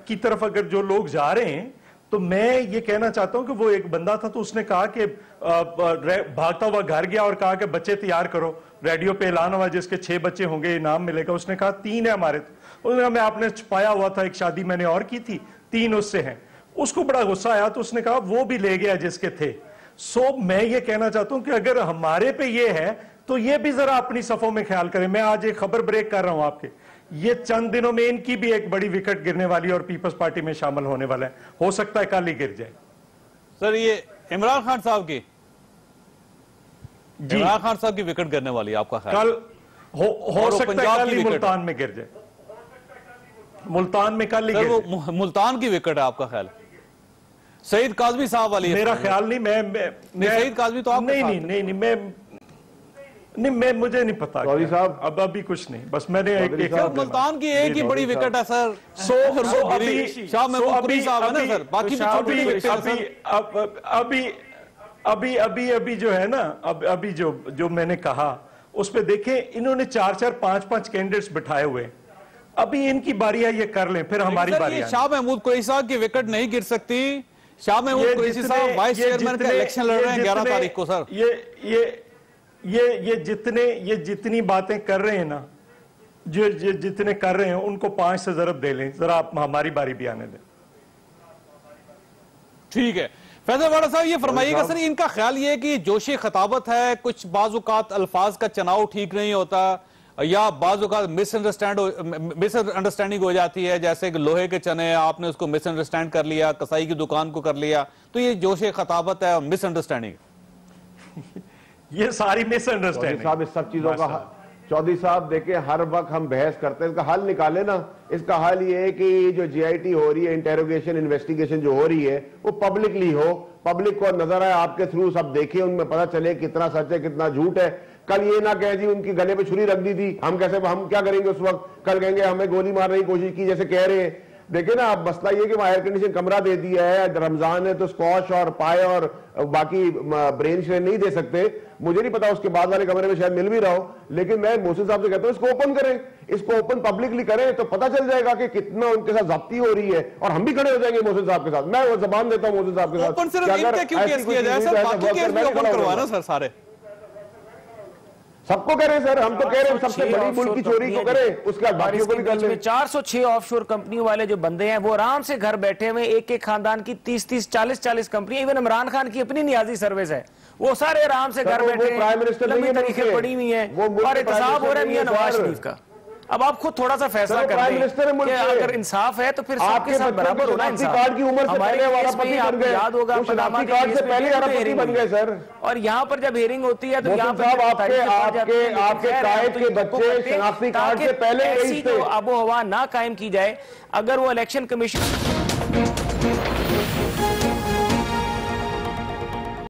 की तरफ अगर जो लोग जा रहे हैं, तो मैं ये कहना चाहता हूं कि वो एक बंदा था तो उसने कहा कि भागता हुआ घर गया और कहा कि बच्चे तैयार करो, रेडियो पे ऐलान हुआ जिसके 6 बच्चे होंगे इनाम मिलेगा। उसने कहा 3 है हमारे, तो उसने कहा मैं आपने छुपाया हुआ था, एक शादी मैंने और की थी, 3 उससे हैं। उसको बड़ा गुस्सा आया तो उसने कहा वो भी ले गया जिसके थे। सो मैं ये कहना चाहता हूं कि अगर हमारे पे ये है तो ये भी जरा अपनी सफों में ख्याल करें। मैं आज एक खबर ब्रेक कर रहा हूं आपके ये चंद दिनों में इनकी भी एक बड़ी विकेट गिरने वाली और पीपल्स पार्टी में शामिल होने वाला है, हो सकता है कल ही गिर जाए। सर ये इमरान खान साहब की इमरान खान साहब की विकेट गिरने वाली है आपका ख्याल? कल हो सकता है कल ही मुल्तान में गिर जाए, मुल्तान में कल ही गिर जाए। मुल्तान की विकेट है आपका ख्याल? सईद काजमी साहब वाली? मेरा ख्याल नहीं, मैं सईद काजमी तो आप नहीं, मैं मुझे नहीं पता साहब, अब अभी कुछ नहीं, बस मैंने एक मुल्तान की एक ही बड़ी विकेट है सर। शाह महमूद कुरैशी साहब है ना सर, बाकी अभी जो है ना, अभी जो मैंने कहा उस पे देखें, इन्होंने 4-4, 5-5 कैंडिडेट्स बिठाए हुए, अभी इनकी बारी है, ये कर लें, फिर हमारी बारी है। शाह महमूद कुरैशी साहब की विकेट नहीं गिर सकती। शाह महमूद कुरैशी साहब वाइस चेयरमैन का इलेक्शन लड़ रहे हैं 11 तारीख को सर। ये जितनी बातें कर रहे हैं ना, जो जितने कर रहे हैं, उनको 5 से जरूर दे लें, जरा आप हमारी बारी भी आने दें। ठीक है फैजल वाड़ा साहब, ये फरमाइएगा सर, इनका ख्याल ये है कि जोशी खताबत है, कुछ बाजुकात अल्फाज का चुनाव ठीक नहीं होता, या बाजुकात मिसअंडरस्टैंडिंग हो जाती है, जैसे कि लोहे के चने आपने उसको मिसअंडरस्टैंड कर लिया, कसाई की दुकान को कर लिया, तो ये जोशी खताबत है और मिसअंडरस्टैंडिंग ये सारी मिसअंडरस्टैंडिंग। साहब इस सब चीजों का चौधरी साहब देखिए, हर वक्त हम बहस करते हैं, इसका हल निकाले ना। इसका हल ये है कि जो जीआईटी हो रही है, इंटेरोगेशन इन्वेस्टिगेशन जो हो रही है, वो पब्लिकली हो, पब्लिक को नजर आए, आपके थ्रू सब देखे, उनमें पता चले कितना सच है कितना झूठ है। कल ये ना कहे जी उनकी गले पे छुरी रख दी थी, हम क्या करेंगे उस वक्त? कल कहेंगे हमें गोली मारने की कोशिश की, जैसे कह रहे हैं। देखिए ना, अब मसला ये कि एयर कंडीशन कमरा दे दिया है, रमजान है तो स्कॉश और पाए और बाकी ब्रेन श्रेन नहीं दे सकते। मुझे नहीं पता उसके बाद वाले कमरे में शायद मिल भी रहा हो, लेकिन मैं मोहसिन साहब से कहता हूं इसको ओपन करें, इसको ओपन पब्लिकली करें, तो पता चल जाएगा कि कितना उनके साथ ज़ब्ती हो रही है, और हम भी खड़े हो जाएंगे मोहसिन साहब के साथ। मैं वो जबान देता हूं मोहसिन साहब के साथ। सबको करें सर, हम तो कह रहे हैं सबसे बड़ी मुल्क की चोरी को करें, उसके बाद बाकियों को भी कर लें। 406 ऑफशोर कंपनियों वाले जो बंदे हैं, वो आराम से घर बैठे हुए, एक एक खानदान की 30-30, 40-40 कंपनी, इवन इमरान खान की अपनी नियाजी सर्विस है, वो सारे आराम से घर बैठे प्राइम मिनिस्टर लंबी तारीखें पड़ी हुई है, और एहतसाब हो रहा है मियां नवाज शरीफ का। अब आप खुद थोड़ा सा फैसला कर दें कि अगर इंसाफ है तो फिर सबके साथ बराबर होना इंसाफ। कार्ड की उम्र से पहले वाला पति बन गए, याद होगा शनाख्ती कार्ड से पहले अरबपति बन गए सर। और यहाँ पर जब हेयरिंग होती है तो यहाँ पर आपके कायद के बच्चे शनाख्ती कार्ड से पहले ऐसी तो आबो हवा ना कायम की जाए। अगर वो इलेक्शन कमीशन